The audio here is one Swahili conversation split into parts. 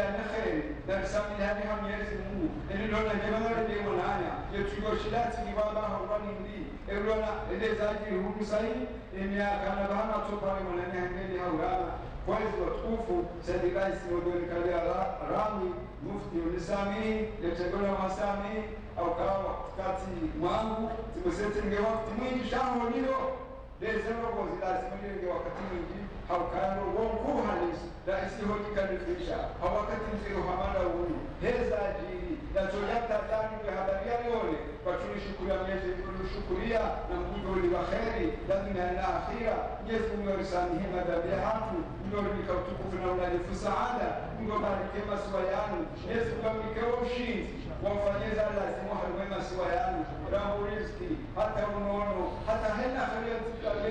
خير درسا من هذه هم يرسمو إن لونا جمانا لدي منانا يتشيو شلاتي لبابا هرباني لي إلونا لدي زاجي هم سعي إن يا كان بهما تشوفاني مناني هنجي هورانا كويس وتقوفوا سيدي رايس ودوني كالي رامي مفتي ونسامي يتقول مسامي أو كاوا كاتي مانغو تمسيتن وقت مين شاهو نيرو لازم نقول لازم نيجي وقت مين أو كانوا وقوها ليس لا يسيهون كانوا فيشا أو وقت يصيروا همانا ولو هذا جيري لا تجد تاني بهذا اليوم وتشوي شكرا ميزي كل شكريا نقول لبخيري لكن الأخيرة يزم يرسانه ماذا بيحاتوا نقول بكوتكم في نولا لفسعادة نقول بارك ما سويانو يزم بكوشيز وفنيزا لازم وحر ما سويانو رامو رزقي حتى ونونو حتى هنا خليت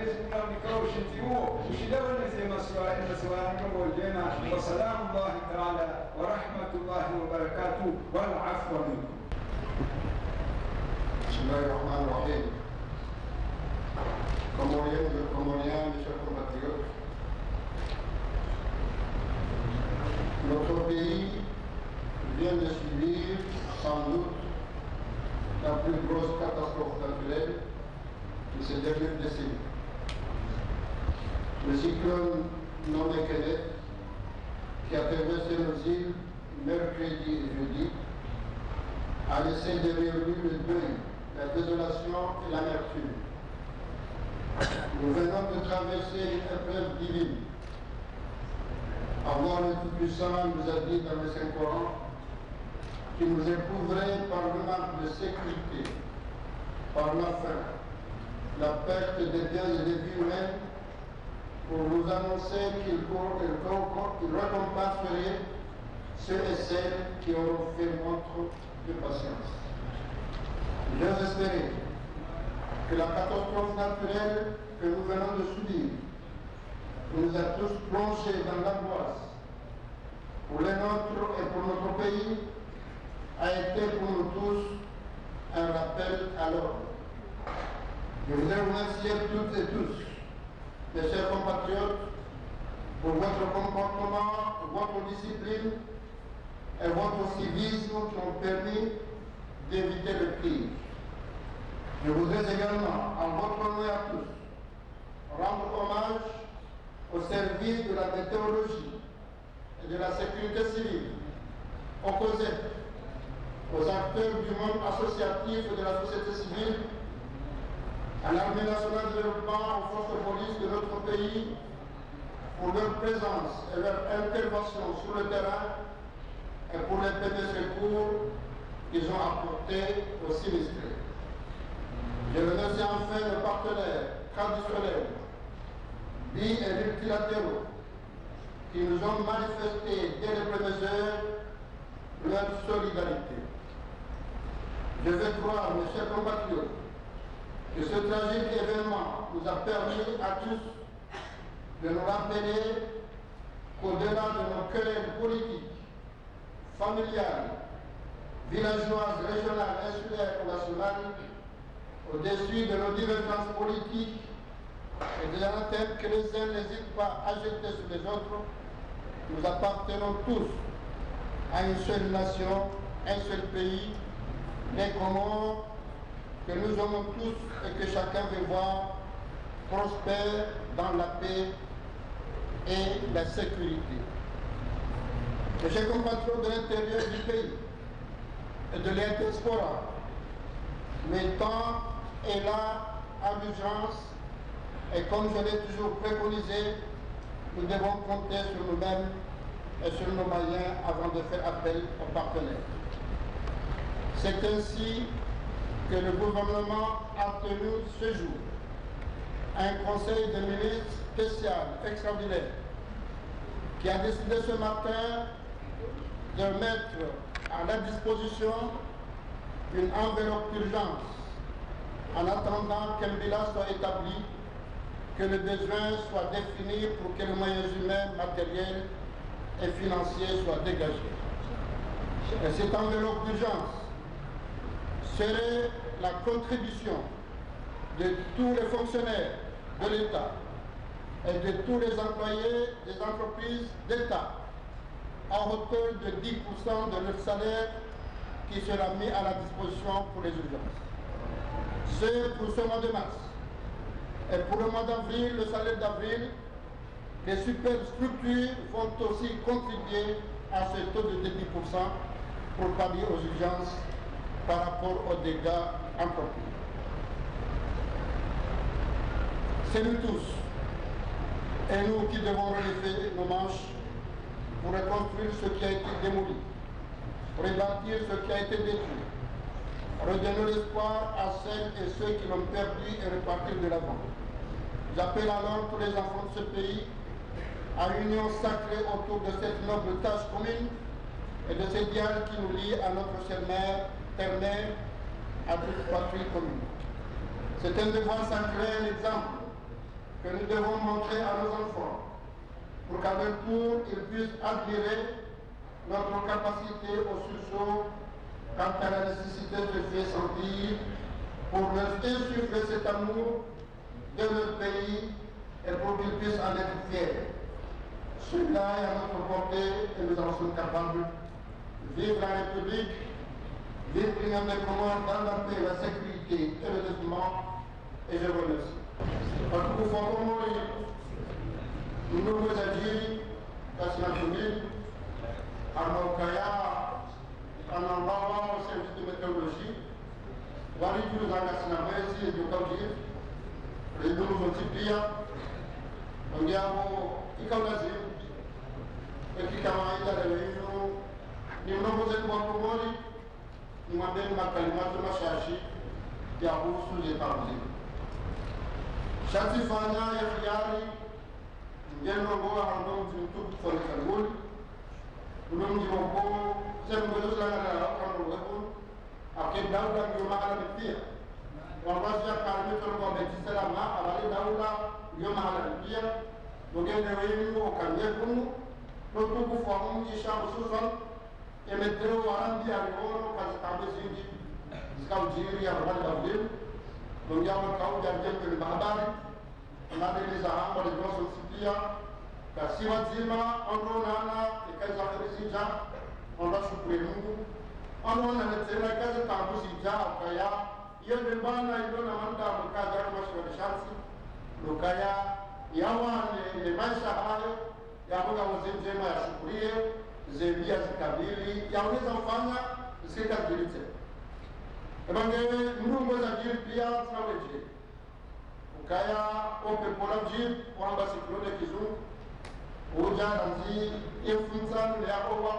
يزم بكوشيز هو مش دولة زي ما سويانو وجينا وسلام الله تعالى ورحمة الله وبركاته والعفو منكم. بسم الله الرحمن الرحيم. Comoriens, mes chers compatriotes, notre pays vient de subir sans doute la plus grosse catastrophe naturelle de ces dernières décennies. Le cyclone nommé Kenneth, qui a traversé nos îles mercredi et jeudi, a laissé derrière lui le deuil, la désolation et l'amertume. Nous venons de traverser une épreuve divine. Allah le Tout-Puissant nous a dit dans le Saint-Coran qu'il nous éprouverait par le manque de sécurité, par la faim, la perte des biens et des vies humaines, pour nous annoncer qu'il récompenserait ceux et celles qui auront fait montre de patience. J'ose espérer que la catastrophe naturelle que nous venons de subir, qui nous a tous plongés dans l'angoisse, pour les nôtres et pour notre pays, a été pour nous tous un rappel à l'ordre. Je voudrais vous remercier toutes et tous, mes chers compatriotes, pour votre comportement, votre discipline et votre civisme qui ont permis d'éviter le pire. Je voudrais également, en votre nom à tous, rendre hommage au service de la météorologie et de la sécurité civile, aux COSEP, aux acteurs du monde associatif et de la société civile, à l'Armée nationale de développement, aux forces de police de notre pays, pour leur présence et leur intervention sur le terrain et pour les premiers secours qu'ils ont apportés aux sinistrés. Je remercie enfin nos partenaires traditionnels, bi- et multilatéraux, qui nous ont manifesté dès les premières heures leur solidarité. Je veux croire, mes chers compatriotes, que ce tragique événement nous a permis à tous de nous rappeler qu'au-delà de nos querelles politiques, familiales, villageoises, régionales, insulaires ou nationales, au-dessus de nos divergences politiques et de l'antenne que les uns n'hésitent pas à jeter sur les autres, nous appartenons tous à une seule nation, un seul pays, les Comores, que nous aimons tous et que chacun veut voir prospère dans la paix et la sécurité. Mes chers compatriotes de l'intérieur du pays et de la diaspora, le temps est là à l'urgence et comme je l'ai toujours préconisé, nous devons compter sur nous-mêmes et sur nos moyens avant de faire appel aux partenaires. C'est ainsi que le gouvernement a tenu ce jour un conseil de ministres spécial, extraordinaire, qui a décidé ce matin de mettre à la disposition une enveloppe d'urgence en attendant qu'un bilan soit établi, que le besoin soit défini pour que les moyens humains, matériels et financiers soient dégagés. Et cette enveloppe d'urgence serait la contribution de tous les fonctionnaires de l'État et de tous les employés des entreprises d'État, à hauteur de 10% de leur salaire qui sera mis à la disposition pour les urgences. C'est pour ce mois de mars. Et pour le mois d'avril, le salaire d'avril, les superstructures vont aussi contribuer à ce taux de 10% pour pallier aux urgences par rapport aux dégâts entrepris. C'est nous tous, et nous qui devons relever nos manches pour reconstruire ce qui a été démoli, rebâtir ce qui a été détruit, redonner l'espoir à celles et ceux qui l'ont perdu et repartir de l'avant. J'appelle alors tous les enfants de ce pays à une union sacrée autour de cette noble tâche commune et de ces dialogues qui nous lient à notre chère mère, terre-mère, à toute patrie commune. C'est un devoir sacré, un exemple que nous devons montrer à nos enfants pour qu'à leur tour, ils puissent admirer notre capacité au sursaut quand à la nécessité se fait sentir pour leur insuffler cet amour de leur pays et pour qu'ils puissent en être fiers. Celui-là est à notre portée et nous en sommes capables. Vive la République, vive l'Union des Comores dans la paix, la sécurité et le développement. Et je vous remercie. Parce que vous faites nous nous ajiri kasina commune Armaukaya Anambawa au service de météorologie Wari Djuru Zangasina Mezi et Djokaujir Redou Zotipia Ondiamo Ikaunazir Ekikamaida Reino Nimnobozen Mwakumori Nimabeni Makalimatu Mashashi Yahusu Zetamzi Shatifanya Yafiari Yenno go hando juntu fon kalul ulum di ko sem go la na kan ro ko ake dawla yo ma ala biya wa wasiya kalme to ko be salama ala dawla yo ma ala biya do gen de wi ko kan ye kun do to ko fo mun ji sha susan e metro waran di ari oro ka ta be sindi ska jiri ya wal dawle do ya ma ka u jar jeng be habari Nadiri Zaham wa Johnson Sipia, Kasiwa Zima, Andro Nana, Ekaza Risija, Onda Supremu, Andro Nana Zena Kaza Tabu Sija, Kaya, Yelbana, Yona Manda, Mukaja, Mashwa Shansi, Lukaya, Yawan, Lemasha Hale, Yabuga was in Jema Shukriye, Zebia Zikabili, Yaweza Fana, Sika Dilite. Ebangewe, Murumbo Zagir Pia, Traveje. Kaya ope pola jib wamba siklode kizu uja ranzi efunza le akowa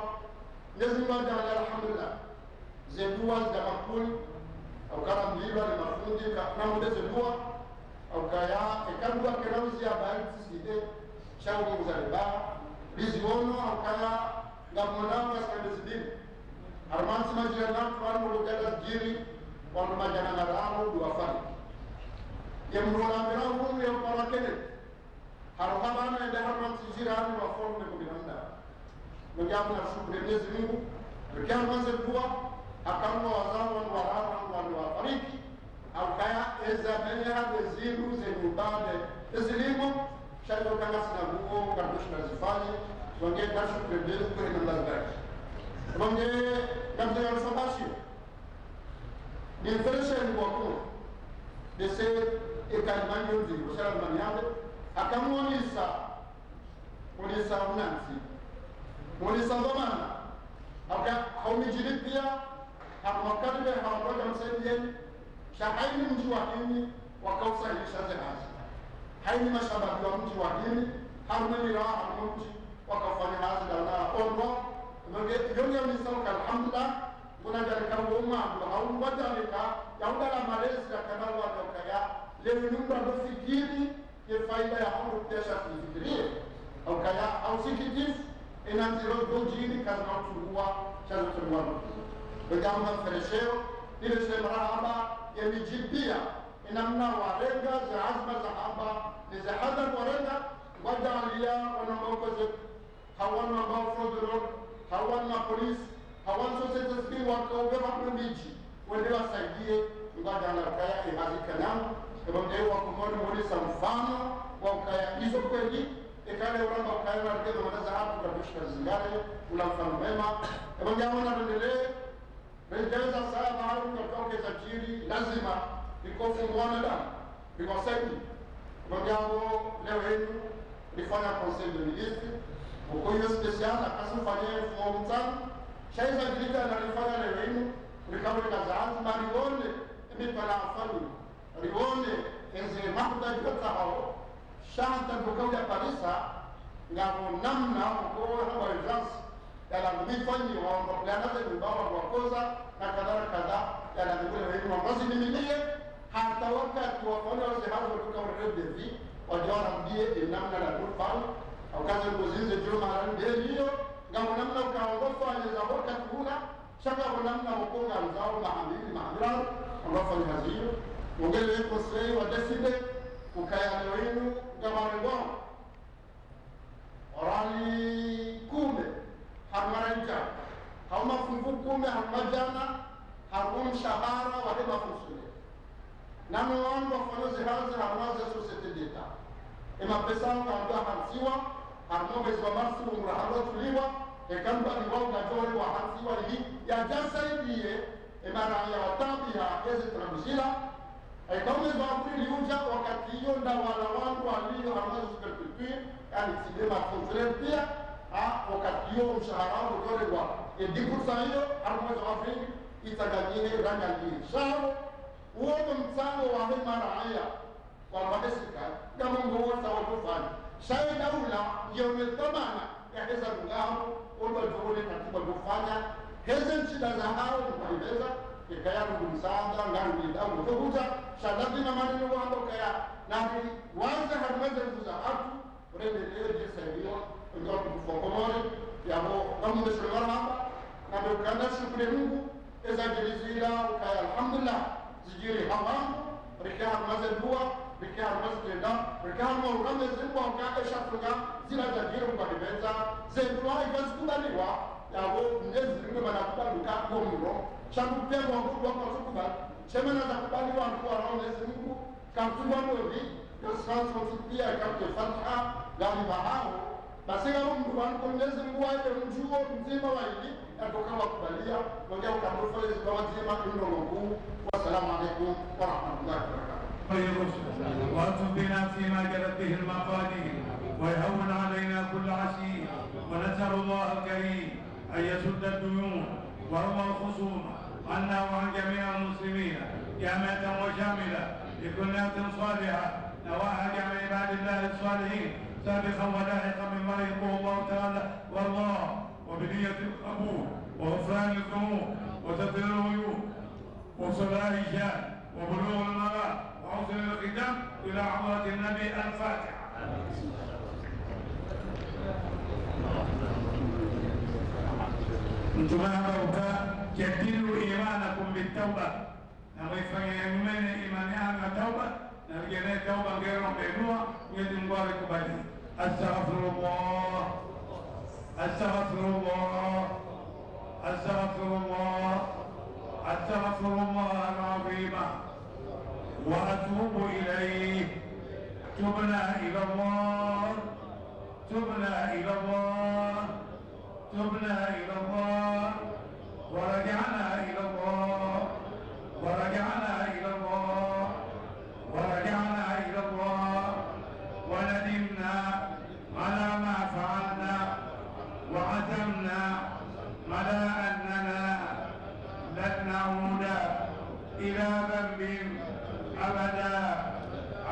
nezima jana alhamdulillah zedua za makul au kama mliwa ni mafundi na mude zedua au kaya ekandua kenauzi ya baiti side shauri mzaliba biziono au kaya ngamona kaskande zidini armansi majirana kwa mulugada jiri wa majana ngaramu duafani Yemrola Mirawu, Yamparakene, Harabana and the Harman Sijiran were formed in Boganda. The Gamma Supreme Zimu, the Gamma Zebua, Akamo Azawan, Waraman, Wafariki, Alkaya, Ezamena, the Zilus, and Mubade, the Zilimu, Shadow Kanasanabu, Kardushna Zifani, so get that Supreme Zimu in the back. Among the Gamma Sabashu, the Inflation Waku, they say, Ekalmanyo Zimu, Shalamaniade, Akamonisa, Monisa Nancy, Monisa Domana, Homijilipia, Hamakade, Hamakam Sendian, Shahaim Juahini, Wakausa Shazahas, Haini Mashabam Juahini, Harmony Ra, Hamunji, Wakafani Hazana, Onwa, Yoga Misam Alhamdulillah, Munajarika Woma, Haun Wajalika, Yaudala Malaysia, Kanawa Lokaya. Leo nyumba dofikiri ke faida ya hapo pesa kufikiria au kaya au sikitifu inanziro dojini kaza kuchukua chanzo cha mwana kama fresheo ile sema hapa yamejibia inamna warenga za azma za hapa ni za hadar warenga wadalia wanamokoze hawana mafrodoro hawana polisi hawana society civil wakaogewa miji wende wasaidie ngoja na kaya ihazika nao Ebonge wa kumoni mwolisa mfano wa ukaya hizo kweli ikale uramba ukaenda rikezo madaza hapo kwa bishka zingare ula mfano mema ebonjamu na rendelee rejeza saa mahali kutoke za chini lazima ikofu mwana damu bikosaidi ebonjamu leo henu lifanya conseil de ministre ukoyo special akasufanye fumo mtano shaiza jilika na lifanya leo henu likabri kazaanzi marigone emipala afani rigone enze makuta jota hao shanta bukauja parisa ngabo namna ukowa haba urgence yala mifanyi wa mbaplana za mbawa kwa koza na kadha yala ngule wewe mambazi nimilie hata wakati wa kona wase hazo kutoka rebe vi wajora mbie namna la kufanya au kaza ngozinze juma rande hiyo ngabo namna ukaongofa za wakati huna shaka kwa namna ukonga mzao mahamili ambapo ni haziyo ongele wepo sei wa deside ukaya wenu gamarengwa orali kume harmaranja hauma fungu kume harmajana harum shahara wa hema fusule nano wangu wafanozi hazi harmaze societe d'etat ema pesa wangu hansiwa harmobezi wa marsi umrahalo tuliwa ekamba ni wao gajori wa hansiwa li ya jasa ndiye emara ya watabia ezi tunabishila aikaume zwaafuri liuja wakati hiyo ndawala wangu walio harmaze superculture yani sidema fonfrere pia wakati hiyo mshahara wangu dole wa edikusa hiyo harmaze zwaafuri itaganyine rangangie sharo uoto mtsango wa hema raia kwa mahesika kama mgowosa watofani shawe daula yometamana ya heza lungamu ulo jole katiba kufanya heze nchida za hao mkaibeza ikaya msaada ngani bidamu kukuja shadadi na maneno wando kaya nani waza harmaze kuza hatu urende leo jesa hiyo ndio kufokomore yabo kama mshomara hapa na dokanda shukuru Mungu eza jilizira kaya alhamdulillah zijiri hawangu rika harmaze dua rika harmaze tenda rika harmaze zimbo kaya shafunga zila jajiri mkaibeza zendwa ikazikubaliwa yabo ndezi rimwe banakubaluka ngomro shabu pia kwa kutukuba chemena za kubaliwa kwa Mwenyezi Mungu kamtuba mwevi yosanso pia kapte fatha gani bahao basi kama mtu wangu Mwenyezi Mungu aje mjuo mzima wa hili atoka wakubalia ndio ukamrufale kwa mzima ndio Mungu wasalamu alaykum wa rahmatullahi wa barakatuh وارزقنا فيما جرت به المقادير ويهون علينا كل عسير ونسأل الله الكريم أن يسد الديون ويرضى الخصوم عنا وعن جميع المسلمين جامعة وشاملة لكل نفس صالحة نواها جميع عباد الله الصالحين سابقا ولاحقا مما يحبه الله تعالى والله وبنية القبول وغفران الذنوب وتطهير العيوب وصلاح الشان وبلوغ المرام وحسن الختام إلى حضرة النبي الفاتحة. انتم جددوا إيمانكم بالتوبة نغيفن يمين إيمانها من التوبة نرجع التوبة غير مبينوها يدين بارك بالي أستغفر الله أستغفر الله أستغفر الله أستغفر الله العظيم وأتوب إليه تبنا إلى الله تبنا إلى الله تبنا إلى الله ورجعنا إلى الله ورجعنا إلى الله ورجعنا إلى الله وندمنا على ما فعلنا وعزمنا على أننا لن نعود إلى ذنب أبدا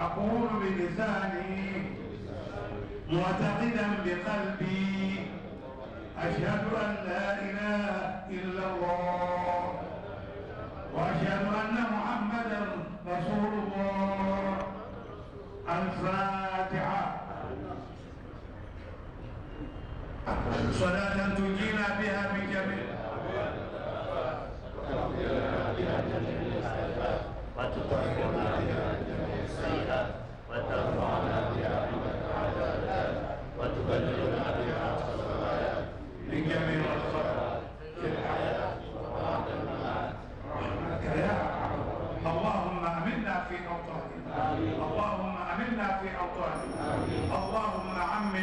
أقول بلساني معتقدا بقلبي أشهد أن لا إله إلا الله وأشهد أن محمدا رسول الله. الفاتحة. صلاة تنجينا بها من جميع وتطهرنا بها جميع السيئات وترفعنا بها عندك العذاب وتبلغنا بها أقصى الغايات من جميع الخيرات في الحياة وبعد الممات رحمتك يا أرحم. اللهم أمنا في أوطاننا. اللهم أمنا في أوطاننا. اللهم عمم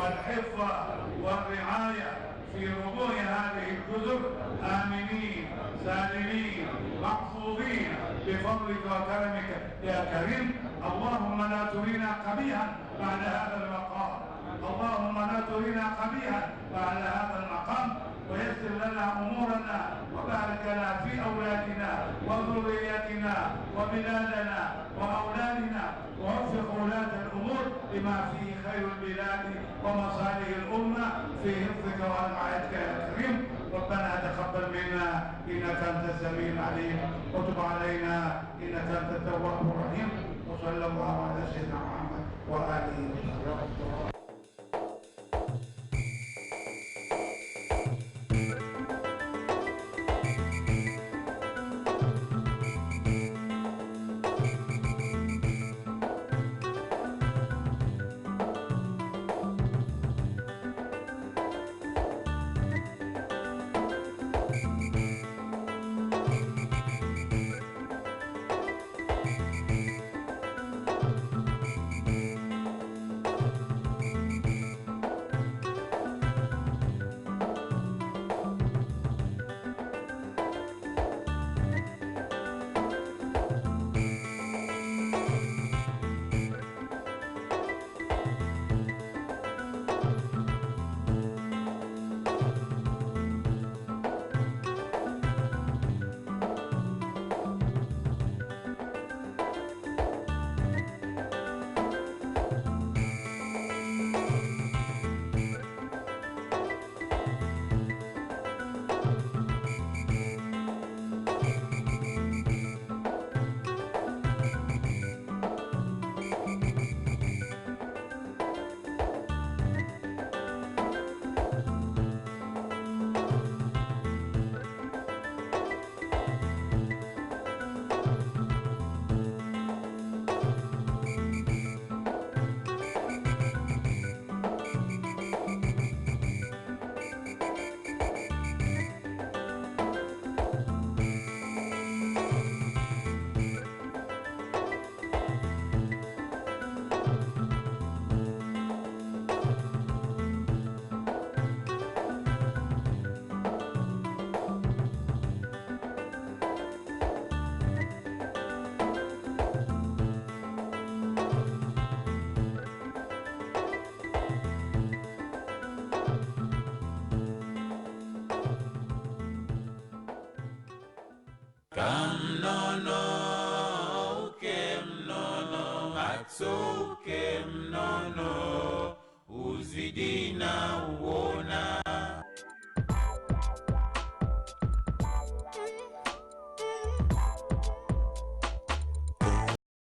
والحفظ والرعاية في ربوع هذه الجزر آمنين سالمين محفوظين بفضلك وكرمك يا كريم. اللهم لا ترينا قبيحا بعد هذا المقام، اللهم لا ترينا قبيحا بعد هذا المقام، ويسر لنا أمورنا وبارك لنا في أولادنا وذريتنا وبلادنا وأولادنا، ووفق ولاة الأمور لما فيه خير البلاد ومصالح الأمة في حفظك ورعايتك يا كريم. ربنا تقبل منا إنك أنت السميع العليم، وتب علينا إنك أنت التواب الرحيم، وصلى الله على سيدنا محمد وآله وصحبه. Kamnono, ukemnono, matso ukemnono, uzidina